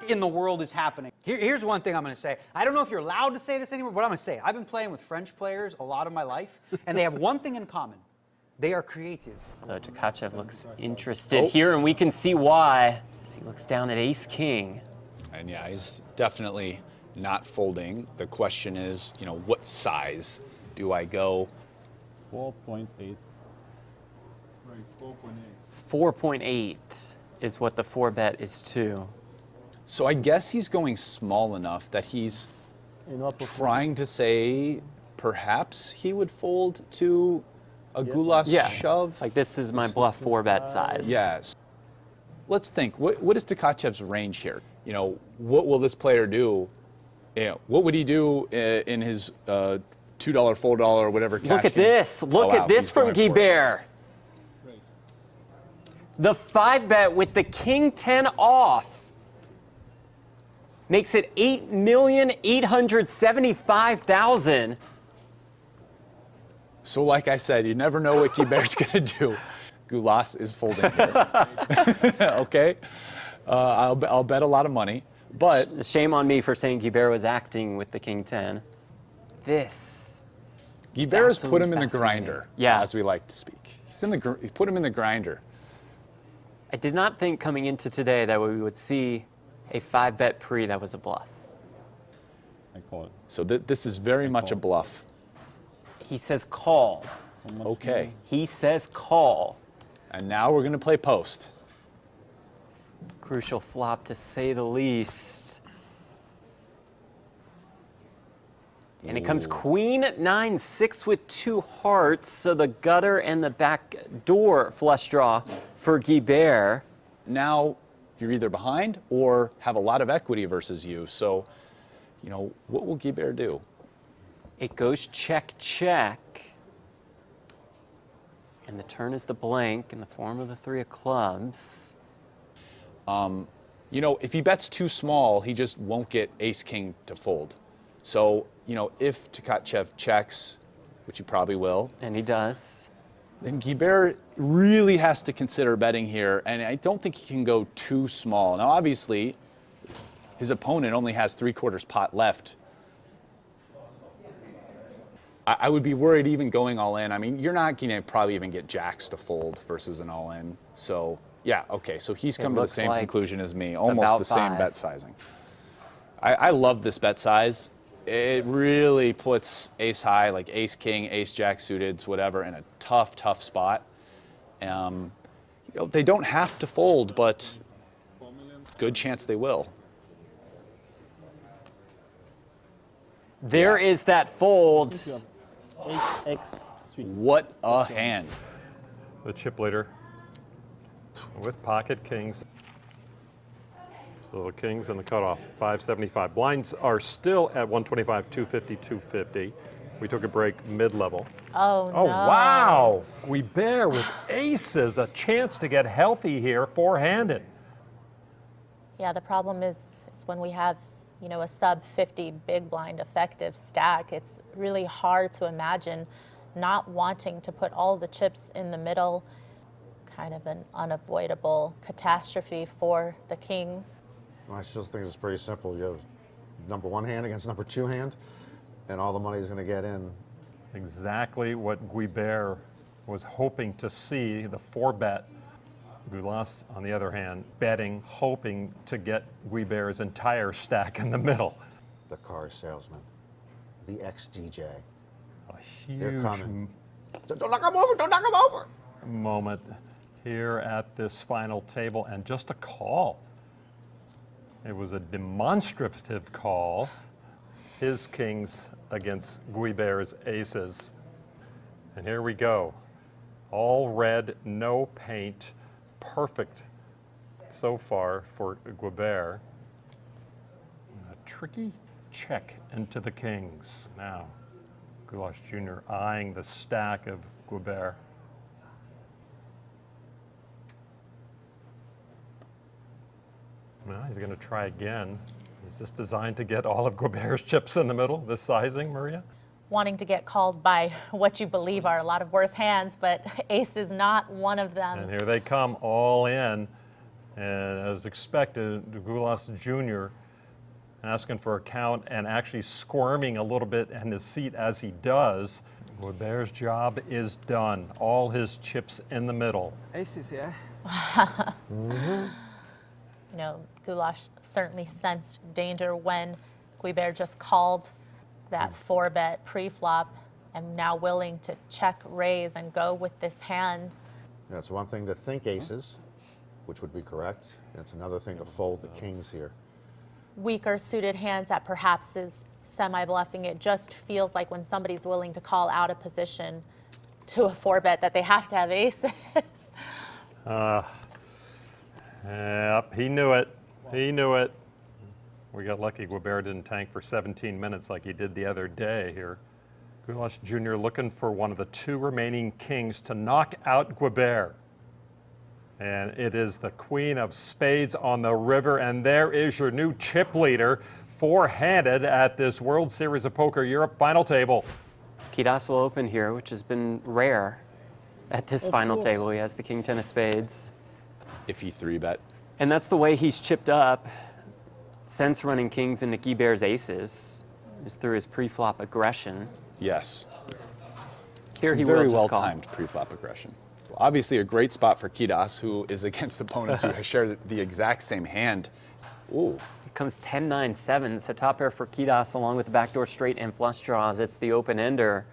in the world is happening? Here's one thing I'm going to say. I don't know if you're allowed to say this anymore, but I'm going to say it. I've been playing with French players a lot of my life, and they have one thing in common. They are creative. Although Tkachev looks interested here, and we can see why as he looks down at ace-king. And yeah, he's definitely not folding. The question is, you know, what size do I go? 4.8. 4.8 is what the 4-bet is to. So I guess he's going small enough that he's trying to say perhaps he would fold to a goulash shove. Like this is my bluff 4-bet size. Yes. Let's think. What is Tkachev's range here? You know, what will this player do? You know, what would he do in his $2, $4, whatever cash Look at game? this. Look at this from Guilbert. The 5-bet with the king 10 off makes it $8,875,000. So like I said, you never know what Guilbert's going to do. Goulash is folding here. Okay? I'll bet a lot of money, but... Shame on me for saying Guilbert was acting with the king 10. This Guilbert has put him in the grinder, yeah, as we like to speak. He put him in the grinder. I did not think coming into today that we would see a 5-bet pre that was a bluff. I call it. So this is very much a bluff. He says call. Okay. He says call. And now we're going to play post. Crucial flop to say the least. And it comes queen 9-6 with 2 hearts, so the gutter and the back door flush draw for Guilbert. Now you're either behind or have a lot of equity versus you. So, you know, what will Guilbert do? It goes check, check. And the turn is the blank in the form of the 3 of clubs. You know, if he bets too small, he just won't get ace-king to fold. So, you know, if Tkachev checks, which he probably will. And he does. Then Guilbert really has to consider betting here, and I don't think he can go too small. Now, obviously, his opponent only has 3/4 pot left. I would be worried even going all in. I mean, you're not going to probably even get jacks to fold versus an all in. So, yeah, okay. So he's come to the same conclusion as me, almost the same bet sizing. I love this bet size. It really puts ace high, like ace king, ace jack suiteds, whatever, in a tough, tough spot. You know, they don't have to fold, but good chance they will. There is that fold. What a hand. The chip leader with pocket kings. So the kings and the cutoff, 575. Blinds are still at 125, 250, 250. We took a break mid-level. Oh, no. Oh, wow. Guilbert with aces, a chance to get healthy here, 4-handed. Yeah, the problem is when we have, you know, a sub 50 big blind effective stack, it's really hard to imagine not wanting to put all the chips in the middle. Kind of an unavoidable catastrophe for the kings. I still think it's pretty simple. You have number 1 hand against number 2 hand, and all the money is going to get in. Exactly what Guilbert was hoping to see, the 4-bet. Goulash, on the other hand, betting, hoping to get Guilbert's entire stack in the middle. The car salesman, the ex-DJ. A huge They're coming. Don't knock him over, don't knock him over! Moment here at this final table, and just a call. It was a demonstrative call. His kings against Guilbert's aces. And here we go. All red, no paint. Perfect so far for Guilbert. A tricky check into the kings. Now, Goulash Jr. eyeing the stack of Guilbert. Well, he's going to try again. Is this designed to get all of Guilbert's chips in the middle, this sizing, Maria? Wanting to get called by what you believe are a lot of worse hands, but ace is not one of them. And here they come, all in. And as expected, Gulas Jr. asking for a count and actually squirming a little bit in his seat as he does. Guilbert's job is done. All his chips in the middle. Aces, yeah. You know, Goulash certainly sensed danger when Guilbert just called that 4-bet pre-flop and now willing to check raise and go with this hand. Yeah, it's one thing to think aces, which would be correct. And it's another thing to fold the kings here. Weaker suited hands that perhaps is semi-bluffing. It just feels like when somebody's willing to call out of position to a 4-bet that they have to have aces. Yep, he knew it. He knew it. We got lucky Guilbert didn't tank for 17 minutes like he did the other day here. Gulas Jr. looking for one of the 2 remaining kings to knock out Guilbert. And it is the queen of spades on the river, and there is your new chip leader, 4-handed at this World Series of Poker Europe final table. Kidas will open here, which has been rare at this final table. He has the king 10 of spades. If he 3-bet. And that's the way he's chipped up since running kings into Guilbert's aces, is through his pre-flop aggression. Yes. Here he Very will well just call. timed pre-flop aggression. Well, obviously a great spot for Kidas, who is against opponents who share the exact same hand. Ooh. It comes 10-9-7, so top pair for Kidas along with the backdoor straight and flush draws. It's the open-ender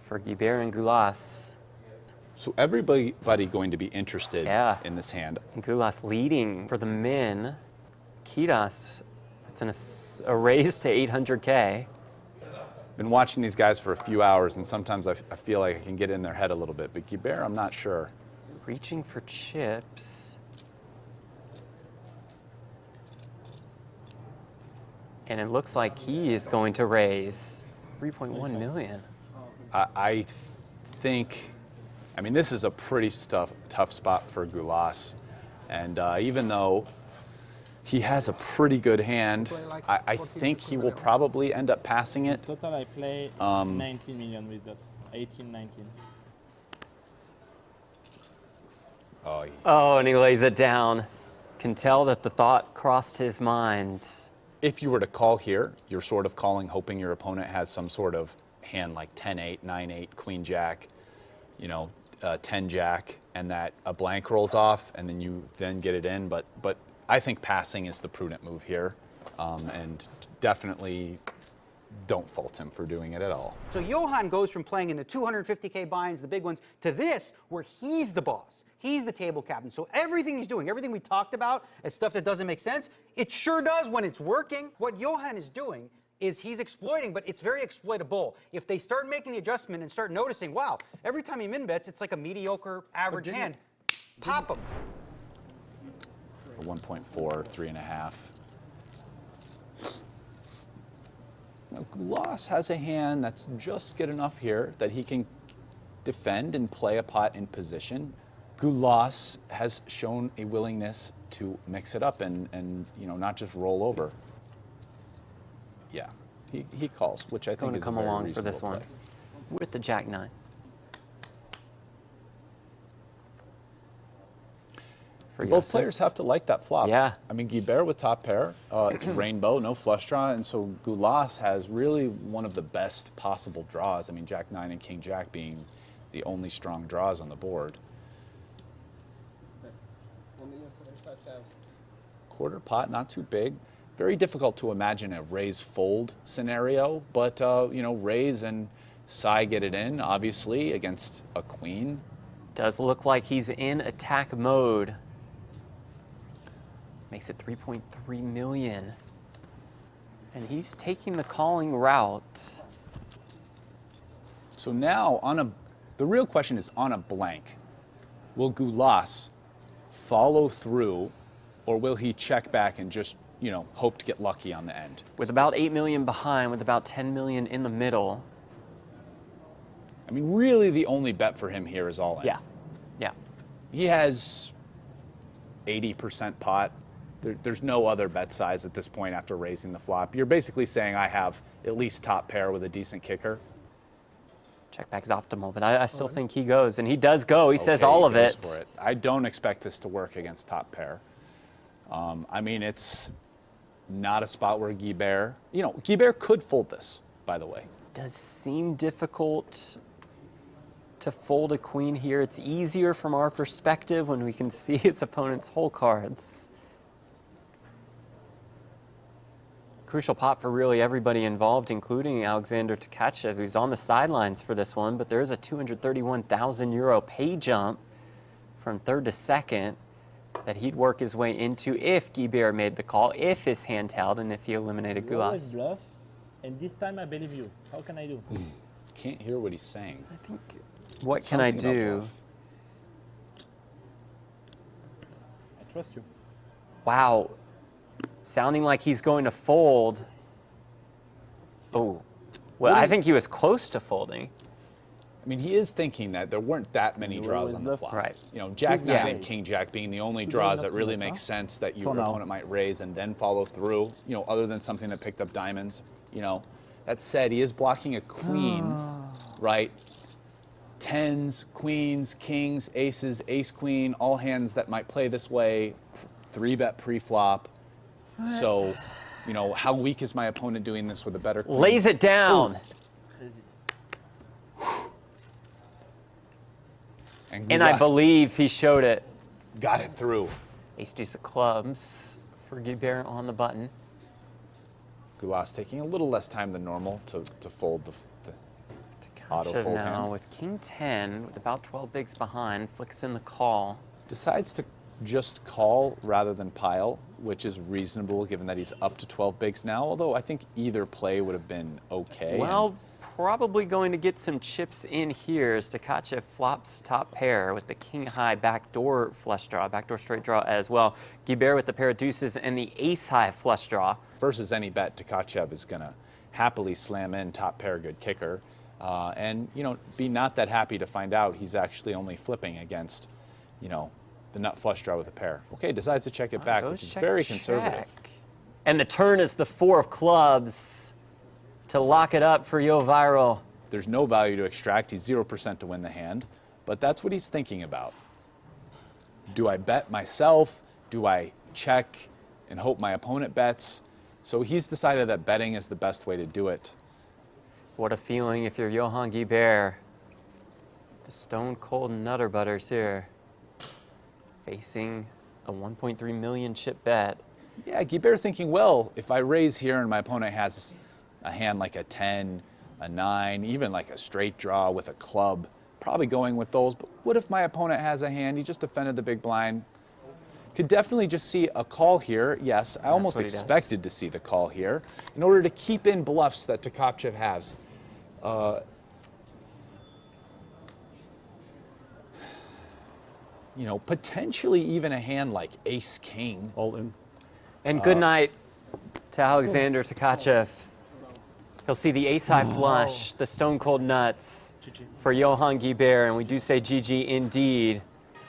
for Guilbert and Gulas. So everybody going to be interested in this hand. And Gulas leading for the min. Kidas, it's a raise to 800K. Been watching these guys for a few hours, and sometimes I feel like I can get in their head a little bit, but Guilbert, I'm not sure. Reaching for chips. And it looks like he is going to raise 3.1 million. I think, I mean, this is a pretty tough spot for Gulas. And even though he has a pretty good hand, I think he will probably end up passing it. Total, I play 19 million with that. 18, 19. Oh, and he lays it down. Can tell that the thought crossed his mind. If you were to call here, you're sort of calling, hoping your opponent has some sort of hand like 10-8, 9-8, Queen Jack, you know, 10 Jack, and that a blank rolls off, and then you get it in. But I think passing is the prudent move here, and definitely don't fault him for doing it at all. So Johan goes from playing in the 250K buy-ins, the big ones, to this where he's the boss. He's the table captain. So everything he's doing, everything we talked about as stuff that doesn't make sense, it sure does when it's working. What Johan is doing is he's exploiting, but it's very exploitable. If they start making the adjustment and start noticing, wow, every time he min-bets, it's like a mediocre average hand, pop him. 1.4, 3.5. Now, Gulas has a hand that's just good enough here that he can defend and play a pot in position. Gulas has shown a willingness to mix it up and you know, not just roll over. Yeah, he calls, which I think is come a very along for this reasonable one play. with the Jack 9. Both players have to like that flop. Yeah. I mean, Guilbert with top pair, it's rainbow, no flush draw, and so Gulas has really one of the best possible draws. I mean, Jack 9 and King Jack being the only strong draws on the board. Quarter pot, not too big. Very difficult to imagine a raise fold scenario, but you know, raise and Sai get it in, obviously, against a queen. Does look like he's in attack mode. Makes it 3.3 million. And he's taking the calling route. So now, the real question is on a blank. Will Gulas follow through, or will he check back and just, you know, hope to get lucky on the end? With about 8 million behind, with about 10 million in the middle. I mean, really the only bet for him here is all in. Yeah, yeah. He has 80% pot. There's no other bet size at this point after raising the flop. You're basically saying I have at least top pair with a decent kicker. Check back's optimal, but I still think he goes, and he does go. He says Okay, all he of goes it. for it. I don't expect this to work against top pair. I mean, it's not a spot where Guilbert, you know, Guilbert could fold this, by the way. Does seem difficult to fold a queen here. It's easier from our perspective when we can see his opponent's hole cards. Crucial pot for really everybody involved, including Alexander Tkachev, who's on the sidelines for this one, but there is a 231,000 euro pay jump from third to second that he'd work his way into if Guilbert made the call, if his hand held, and if he eliminated You always Gulas. bluff, and this time I believe you. How can I do? Can't hear what he's saying. I think, what can I Something about do? bluff. I trust you. Wow. Sounding like he's going to fold. Oh. Well, I think he was close to folding. I mean, he is thinking that there weren't that many draws on the flop. Right. You know, Jack Yeah. 9 and King Jack being the only draws that really make sense that your opponent might raise and then follow through, you know, other than something that picked up diamonds, you know. That said, he is blocking a queen, right? Tens, queens, kings, aces, ace, queen, all hands that might play this way, 3-bet pre-flop. So, you know, how weak is my opponent doing this with a better queen? Lays it down. And I believe he showed it. got it through. Ace deuce of clubs for Guilbert on the button. Gulas taking a little less time than normal to fold the auto Tkachev fold now hand. with king 10 with about 12 bigs behind, flicks in the call. Decides to just call rather than pile, which is reasonable given that he's up to 12 bigs now, although I think either play would have been okay. Well, probably going to get some chips in here as Tkachev flops top pair with the king high backdoor flush draw, backdoor straight draw as well. Guilbert with the pair of deuces and the ace high flush draw. Versus any bet, Tkachev is going to happily slam in top pair good kicker, and you know, be not that happy to find out he's actually only flipping against, you know, the nut flush draw with a pair. Okay, decides to check it back, Goes which is check, very check. conservative. And the turn is the 4 of clubs to lock it up for YoH ViraL. There's no value to extract. He's 0% to win the hand, but that's what he's thinking about. Do I bet myself? Do I check and hope my opponent bets? So he's decided that betting is the best way to do it. What a feeling if you're Johan Guilbert. The stone cold nutter butters here. Facing a 1.3 million chip bet. Yeah, Guilbert thinking, well, if I raise here and my opponent has a hand like a 10, a 9, even like a straight draw with a club, probably going with those. But what if my opponent has a hand? He just defended the big blind. Could definitely just see a call here. Yes, I almost expected to see the call here in order to keep in bluffs that Tkachev has. You know, potentially even a hand like ace-king. All in. And good night to Alexander Tkachev. He'll see the ace-high flush, the stone-cold nuts for Johan Guilbert, and we do say GG indeed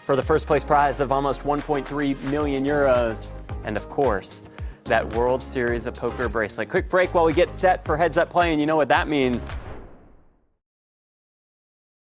for the first place prize of almost 1.3 million euros. And of course, that World Series of Poker bracelet. Quick break while we get set for heads-up play, and you know what that means.